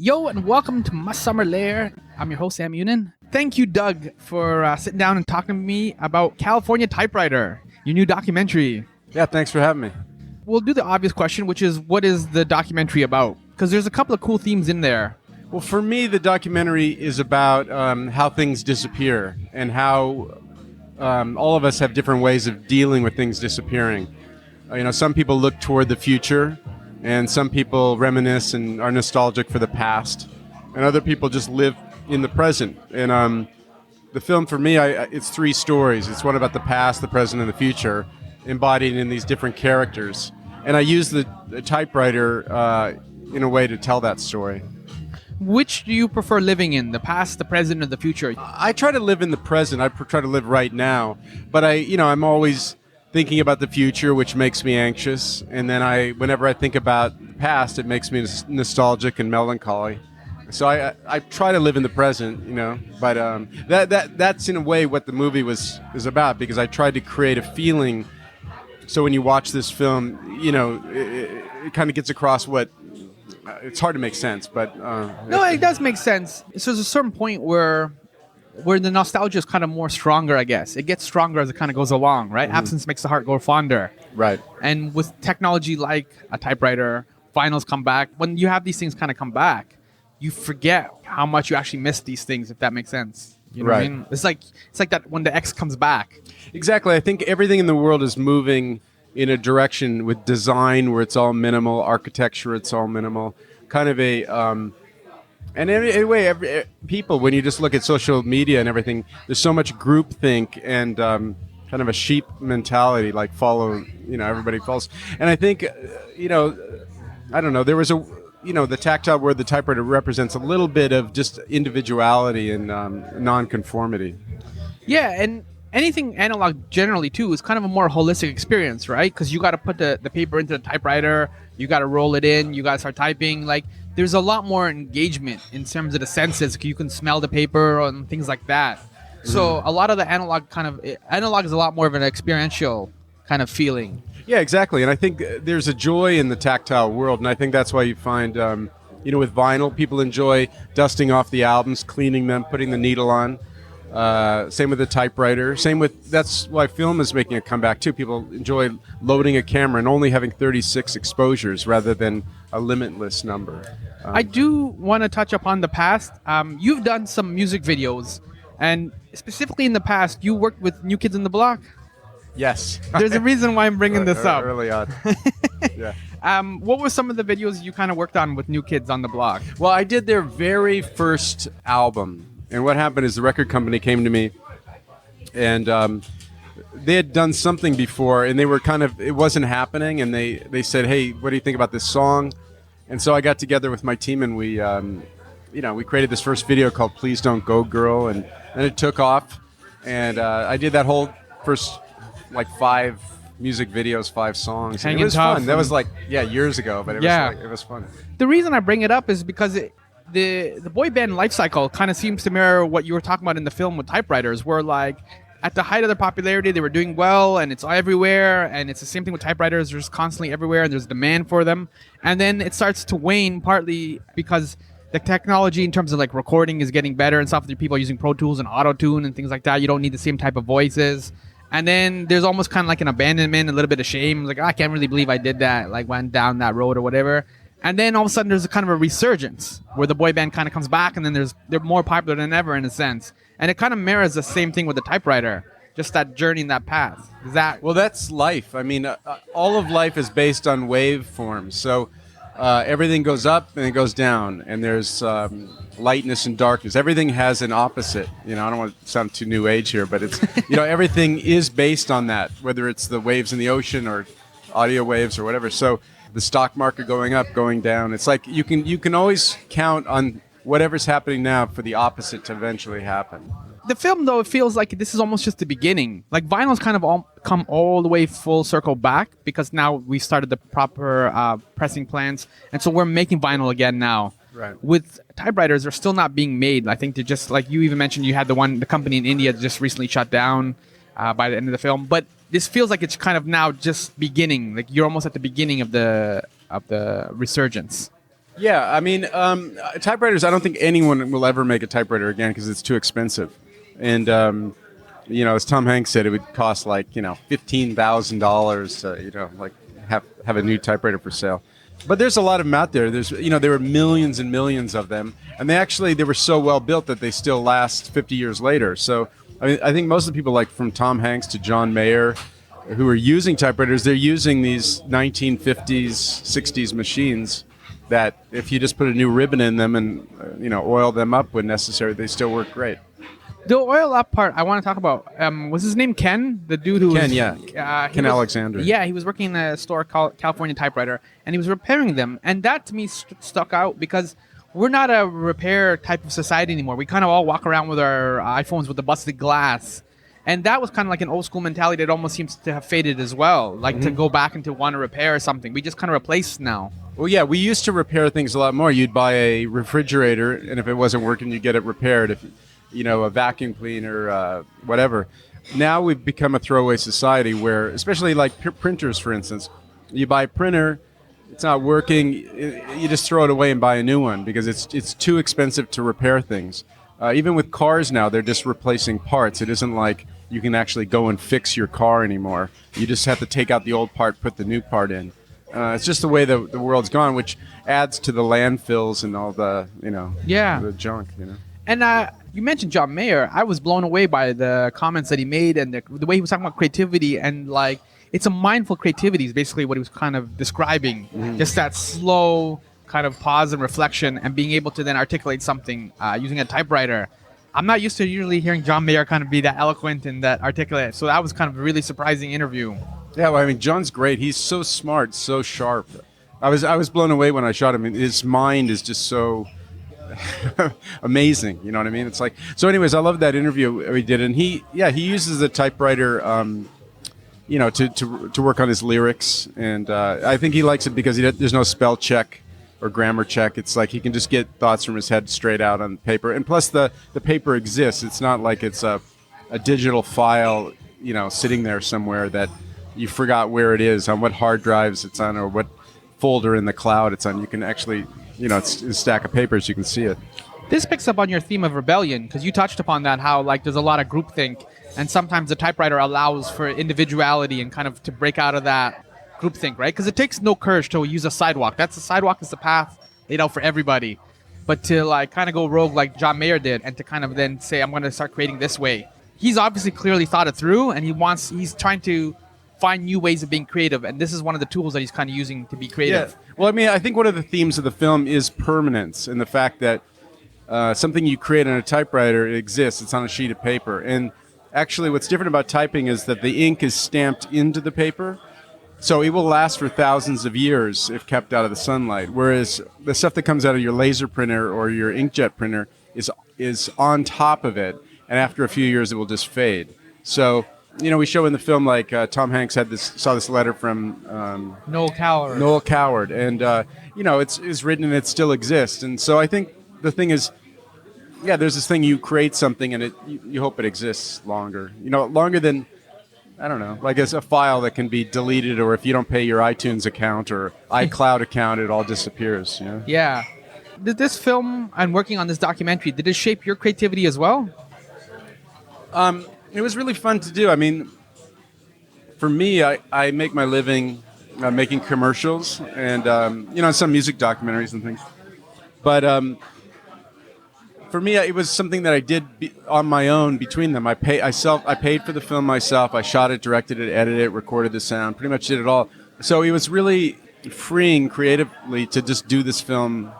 Yo, and welcome to My Summer Lair. I'm your host, Sam Unin. Thank you, Doug, for sitting down and talking to me about California Typewriter, your new documentary. Yeah, thanks for having me. We'll do the obvious question, which is, what is the documentary about? Because there's a couple of cool themes in there. Well, for me, the documentary is about how things disappear and how all of us have different ways of dealing with things disappearing. Some people look toward the future, and some people reminisce and are nostalgic for the past, and other people just live in the present. And the film, for me, it's three stories. It's one about the past, the present, and the future, embodied in these different characters. And I use the typewriter in a way to tell that story. Which do you prefer living in, the past, the present, or the future? I try to live in the present. I try to live right now. But I'm always thinking about the future, which makes me anxious. And then whenever I think about the past, it makes me nostalgic and melancholy. So I try to live in the present, But that's in a way what the movie is about, because I tried to create a feeling. So when you watch this film, it kind of gets across what. It's hard to make sense, but no, it does make sense. So there's a certain point where the nostalgia is kind of more stronger, I guess. It gets stronger as it kind of goes along, right? Mm-hmm. Absence makes the heart grow fonder. Right. And with technology like a typewriter, vinyls come back. When you have these things kind of come back, you forget how much you actually miss these things, if that makes sense. You know what I mean? It's like that when the X comes back. Exactly. I think everything in the world is moving in a direction with design where it's all minimal, architecture it's all minimal, kind of a and anyway, people, when you just look at social media and everything, there's so much groupthink and kind of a sheep mentality, like follow, everybody follows. And I think, I don't know, there was the tactile word, the typewriter represents a little bit of just individuality and non-conformity. Yeah, and anything analog generally too is kind of a more holistic experience, right? Because you got to put the paper into the typewriter, you got to roll it in, you got to start typing. Like, there's a lot more engagement in terms of the senses. You can smell the paper and things like that. So a lot of the analog is a lot more of an experiential kind of feeling. Yeah, exactly. And I think there's a joy in the tactile world, and I think that's why you find with vinyl, people enjoy dusting off the albums, cleaning them, putting the needle on. Same with the typewriter. That's why film is making a comeback too. People enjoy loading a camera and only having 36 exposures rather than a limitless number. I do want to touch upon the past. You've done some music videos, and specifically in the past, you worked with New Kids on the Block. Yes. There's a reason why I'm bringing this up. Early on. Yeah. What were some of the videos you kind of worked on with New Kids on the Block? Well, I did their very first album. And what happened is the record company came to me, and they had done something before, and they were it wasn't happening, and they said, hey, what do you think about this song? And so I got together with my team, and we created this first video called Please Don't Go Girl, and it took off. And I did that whole first, 5 music videos, 5 songs. And it was fun. That was years ago, but it was fun. The reason I bring it up is because the boy band life cycle kind of seems to mirror what you were talking about in the film with typewriters, where at the height of their popularity, they were doing well, and it's everywhere, and it's the same thing with typewriters. They're just constantly everywhere, and there's demand for them. And then it starts to wane, partly because the technology in terms of recording is getting better and stuff. People are using Pro Tools and Auto-Tune and things like that. You don't need the same type of voices. And then there's almost kind of an abandonment, a little bit of shame. I can't really believe I did that, went down that road or whatever. And then all of a sudden there's a kind of a resurgence where the boy band kind of comes back, and then they're more popular than ever in a sense. And it kind of mirrors the same thing with the typewriter, just that journey and that path. Well, that's life. I mean, all of life is based on waveforms. So everything goes up and it goes down, and there's lightness and darkness. Everything has an opposite. I don't want to sound too new age here, but it's everything is based on that, whether it's the waves in the ocean or audio waves or whatever. So the stock market going up, going down. It's like you can always count on whatever's happening now for the opposite to eventually happen. The film, though, it feels like this is almost just the beginning. Vinyl's kind of come all the way full circle back, because now we started the proper pressing plants, and so we're making vinyl again now. Right. With typewriters, they're still not being made. I think they're just, like you even mentioned, you had the company in India that just recently shut down by the end of the film. But this feels like it's kind of now just beginning. You're almost at the beginning of the resurgence. Yeah, I mean, typewriters. I don't think anyone will ever make a typewriter again because it's too expensive. And as Tom Hanks said, it would cost like $15,000 to like have a new typewriter for sale. But there's a lot of them out there. There were millions and millions of them, and they were so well built that they still last 50 years later. So I think most of the people, like from Tom Hanks to John Mayer, who are using typewriters, they're using these 1950s, 60s machines that if you just put a new ribbon in them and oil them up when necessary, they still work great. The oil up part I want to talk about. Was his name Ken? The dude who Ken, was, yeah. Ken Alexander. Yeah, he was working in a store called California Typewriter, and he was repairing them. And that to me stuck out because we're not a repair type of society anymore. We kind of all walk around with our iPhones with the busted glass. And that was kind of like an old school mentality that almost seems to have faded as well. Like to go back and to want to repair something. We just kind of replace now. Well, yeah, we used to repair things a lot more. You'd buy a refrigerator, and if it wasn't working, you'd get it repaired. If a vacuum cleaner, whatever. Now we've become a throwaway society where, especially like printers, for instance, you buy a printer, it's not working, you just throw it away and buy a new one because it's too expensive to repair things. Even with cars now, they're just replacing parts. It isn't like you can actually go and fix your car anymore. You just have to take out the old part, put the new part in. It's just the way the world's gone, which adds to the landfills and all the the junk. And you mentioned John Mayer. I was blown away by the comments that he made and the way he was talking about creativity, and like it's a mindful creativity is basically what he was kind of describing. Just that slow kind of pause and reflection and being able to then articulate something using a typewriter. I'm not used to usually hearing John Mayer kind of be that eloquent and that articulate. So that was kind of a really surprising interview. Yeah, well, I mean, John's great. He's so smart, so sharp. I was blown away when I shot him. His mind is just so amazing. You know what I mean? It's like, so anyways, I love that interview we did. And he uses a typewriter, to work on his lyrics. And I think he likes it because there's no spell check or grammar check. It's like he can just get thoughts from his head straight out on paper. And plus the paper exists. It's not like it's a digital file, sitting there somewhere that you forgot where it is, on what hard drives it's on, or what folder in the cloud it's on. You can actually, it's a stack of papers, you can see it. This picks up on your theme of rebellion, because you touched upon that, how like there's a lot of groupthink, and sometimes the typewriter allows for individuality and kind of to break out of that groupthink, right? Because it takes no courage to use a sidewalk. The sidewalk is the path laid out for everybody. But to like kind of go rogue like John Mayer did, and to kind of then say, I'm going to start creating this way. He's obviously clearly thought it through, and he's trying to find new ways of being creative, and this is one of the tools that he's kind of using to be creative. Yeah. Well, I mean, I think one of the themes of the film is permanence, and the fact that something you create on a typewriter, it exists. It's on a sheet of paper. And actually, what's different about typing is that the ink is stamped into the paper, so it will last for thousands of years if kept out of the sunlight. Whereas the stuff that comes out of your laser printer or your inkjet printer is on top of it, and after a few years, it will just fade. So, we show in the film, like Tom Hanks saw this letter from Noel Coward. Noel Coward, and it's written and it still exists. And so I think the thing is, there's this thing, you create something and you hope it exists longer. Longer than, I don't know, like it's a file that can be deleted, or if you don't pay your iTunes account or iCloud account, it all disappears. Yeah. Did this film and working on this documentary, did it shape your creativity as well? It was really fun to do. I mean, for me, I make my living making commercials and, some music documentaries and things. But for me, it was something that I did on my own between them. I paid for the film myself. I shot it, directed it, edited it, recorded the sound, pretty much did it all. So it was really freeing creatively to just do this film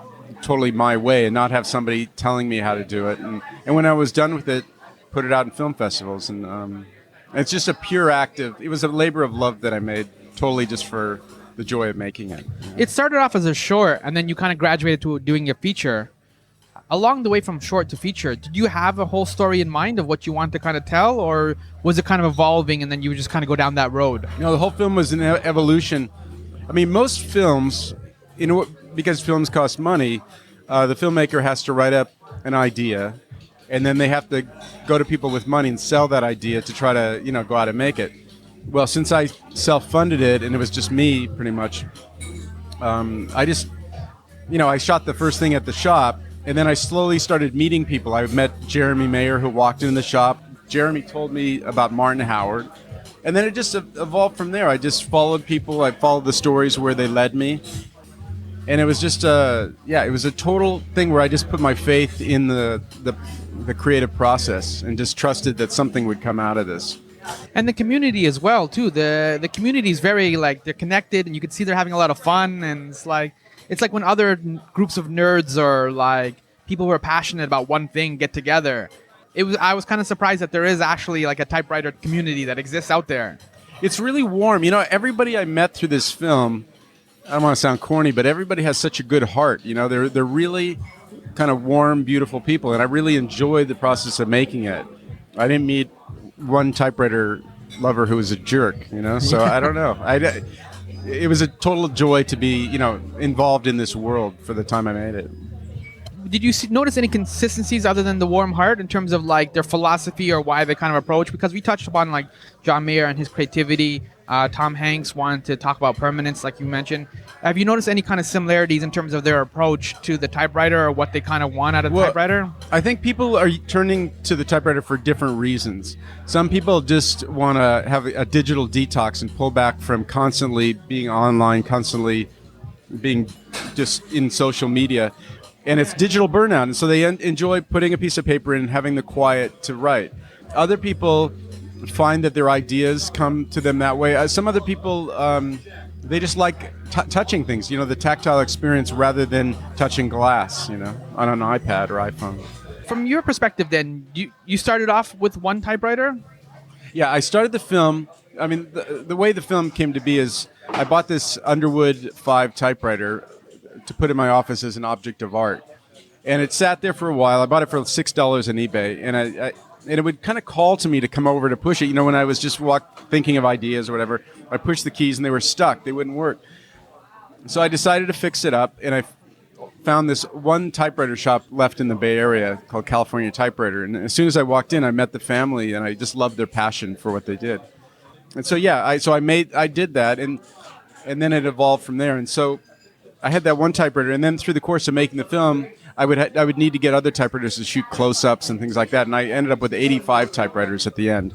totally my way and not have somebody telling me how to do it. And when I was done with it, put it out in film festivals, and it's just a pure act of, it was a labor of love that I made totally just for the joy of making it. It started off as a short, and then you kind of graduated to doing a feature. Along the way from short to feature, did you have a whole story in mind of what you want to kind of tell, or was it kind of evolving and then you would just kind of go down that road? The whole film was an evolution. I mean, most films, because films cost money, the filmmaker has to write up an idea, and then they have to go to people with money and sell that idea to try to, go out and make it. Well, since I self-funded it and it was just me, pretty much, I I shot the first thing at the shop, and then I slowly started meeting people. I met Jeremy Mayer, who walked in the shop. Jeremy told me about Martin Howard, and then it just evolved from there. I just followed people. I followed the stories where they led me, and it was just it was a total thing where I just put my faith in the creative process and just trusted that something would come out of this. And the community as well too. The community is very like they're connected, and you can see they're having a lot of fun. And it's like when other groups of nerds or like people who are passionate about one thing get together. I was kind of surprised that there is actually like a typewriter community that exists out there. It's really warm. Everybody I met through this film, I don't want to sound corny, but everybody has such a good heart. They're really kind of warm, beautiful people, and I really enjoyed the process of making it. I didn't meet one typewriter lover who was a jerk, so I don't know. It was a total joy to be, involved in this world for the time I made it. Did you notice any consistencies other than the warm heart in terms of like their philosophy or why they kind of approach? Because we touched upon like John Mayer and his creativity. Tom Hanks wanted to talk about permanence, like you mentioned. Have you noticed any kind of similarities in terms of their approach to the typewriter or what they kind of want out of the typewriter? I think people are turning to the typewriter for different reasons. Some people just want to have a digital detox and pull back from constantly being online, constantly being just in social media. And it's digital burnout, and so they enjoy putting a piece of paper in and having the quiet to write. Other people find that their ideas come to them that way. Some other people, they just like touching things, the tactile experience rather than touching glass, on an iPad or iPhone. From your perspective then, you started off with one typewriter? Yeah, I started the film. I mean, the way the film came to be is I bought this Underwood 5 typewriter to put in my office as an object of art. And it sat there for a while. I bought it for $6 on eBay. And and it would kind of call to me to come over to push it. When I was just thinking of ideas or whatever, I pushed the keys and they were stuck. They wouldn't work. So I decided to fix it up, and I found this one typewriter shop left in the Bay Area called California Typewriter. And as soon as I walked in, I met the family, and I just loved their passion for what they did. And so, I did that, and then it evolved from there. And so I had that one typewriter, and then through the course of making the film, I would need to get other typewriters to shoot close-ups and things like that, and I ended up with 85 typewriters at the end.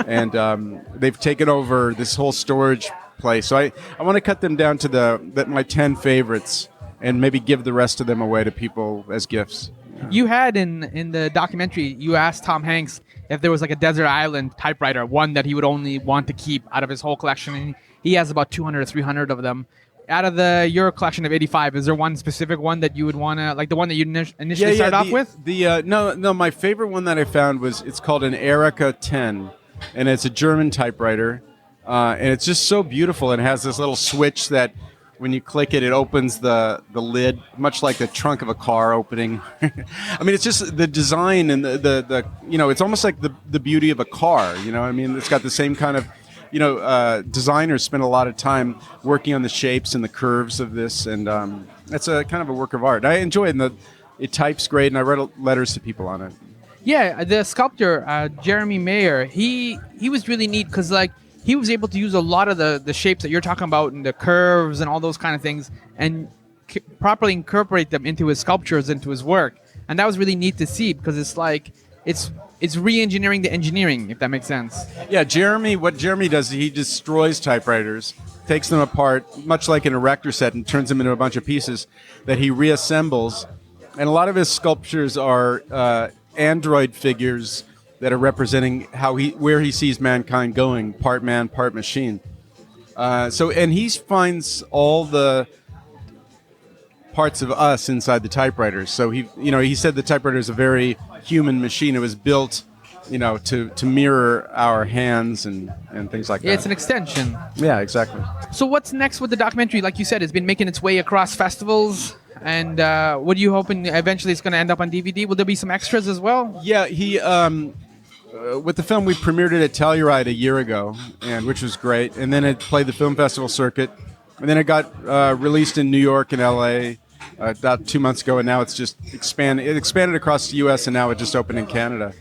And they've taken over this whole storage place. So I want to cut them down to my 10 favorites and maybe give the rest of them away to people as gifts. You had in the documentary, you asked Tom Hanks if there was like a desert island typewriter, one that he would only want to keep out of his whole collection, and he has about 200 or 300 of them. Out of your collection of 85, is there one specific one that you would want to, like the one that you initially started off with? No, my favorite one that I found it's called an Erica 10, and it's a German typewriter, and it's just so beautiful. And it has this little switch that when you click it, it opens the lid, much like the trunk of a car opening. I mean, it's just the design and the it's almost like the beauty of a car. It's got the same kind of. Designers spend a lot of time working on the shapes and the curves of this, and it's a kind of a work of art. I enjoy it, and it types great, and I wrote letters to people on it. Yeah, the sculptor, Jeremy Mayer, he was really neat because like he was able to use a lot of the shapes that you're talking about and the curves and all those kind of things and properly incorporate them into his sculptures, into his work. And that was really neat to see because it's like, it's re-engineering the engineering, if that makes sense. Yeah, what Jeremy does, he destroys typewriters, takes them apart, much like an erector set, and turns them into a bunch of pieces that he reassembles. And a lot of his sculptures are android figures that are representing where he sees mankind going, part man, part machine. And he finds all the parts of us inside the typewriters. So he said the typewriter is a very human machine. It was built, to mirror our hands and things like that. Yeah, it's an extension. Yeah, exactly. So what's next with the documentary? Like you said, it's been making its way across festivals. And what are you hoping eventually it's going to end up on DVD? Will there be some extras as well? Yeah, he with the film, we premiered it at Telluride a year ago, which was great. And then it played the film festival circuit. And then it got released in New York and L.A. About 2 months ago, and now it's just expanded. It expanded across the U.S., and now it just opened in Canada.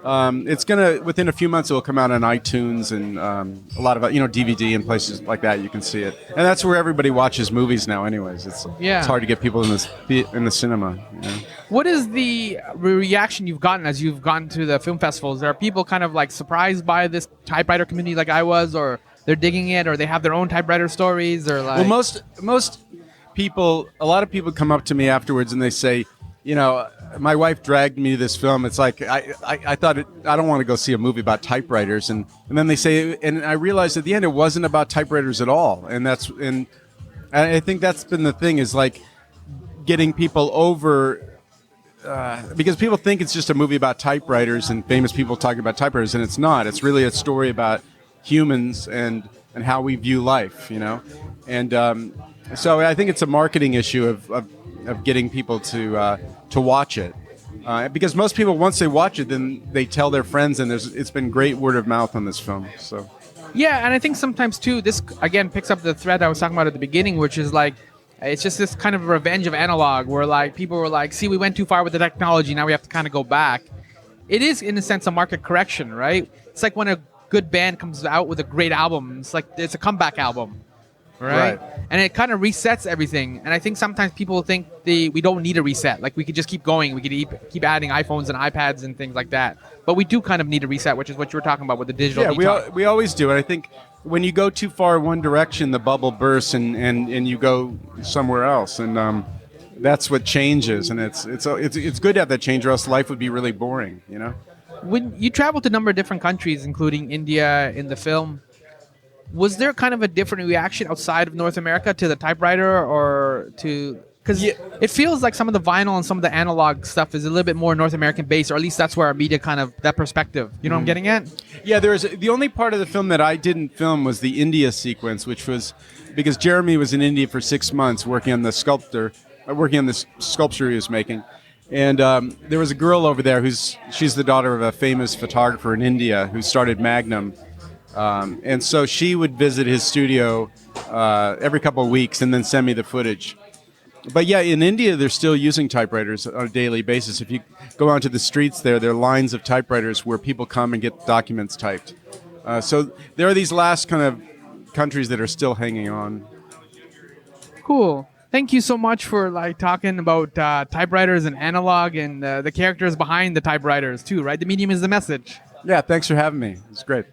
It's gonna within a few months it will come out on iTunes and a lot of DVD and places like that. You can see it, and that's where everybody watches movies now. Anyways, it's hard to get people in the cinema. What is the reaction you've gotten as you've gone to the film festivals? Are people kind of like surprised by this typewriter community like I was, or they're digging it, or they have their own typewriter stories, or like? Well, most people, a lot of people come up to me afterwards and they say, my wife dragged me to this film. It's like I thought I don't want to go see a movie about typewriters, and then they say, and I realized at the end it wasn't about typewriters at all, and I think that's been the thing, is like getting people over. Because people think it's just a movie about typewriters and famous people talking about typewriters, and it's not. It's really a story about humans and how we view life, And so I think it's a marketing issue of getting people to watch it. Because most people, once they watch it, then they tell their friends, and it's been great word of mouth on this film. So. Yeah, and I think sometimes, too, this, again, picks up the thread I was talking about at the beginning, which is like, it's just this kind of revenge of analog where like people were like, see, we went too far with the technology, now we have to kind of go back. It is, in a sense, a market correction, right? It's like when a good band comes out with a great album, it's like it's a comeback album, right? And it kind of resets everything. And I think sometimes people think we don't need a reset. Like we could just keep going. We could keep adding iPhones and iPads and things like that. But we do kind of need a reset, which is what you were talking about with the digital detox. We always do. And I think when you go too far one direction, the bubble bursts and you go somewhere else. And that's what changes. And it's good to have that change, or else life would be really boring, When you traveled to a number of different countries, including India in the film, was there kind of a different reaction outside of North America to the typewriter, or to... Because it feels like some of the vinyl and some of the analog stuff is a little bit more North American based, or at least that's where our media kind of, that perspective. You know what I'm getting at? Yeah, the only part of the film that I didn't film was the India sequence, which was because Jeremy was in India for 6 months working on this sculpture he was making. And there was a girl over there she's the daughter of a famous photographer in India who started Magnum. And so she would visit his studio every couple of weeks and then send me the footage. But yeah, in India, they're still using typewriters on a daily basis. If you go onto the streets there are lines of typewriters where people come and get documents typed. So there are these last kind of countries that are still hanging on. Cool. Thank you so much for talking about typewriters and analog and the characters behind the typewriters too, right? The medium is the message. Yeah, thanks for having me. It's great.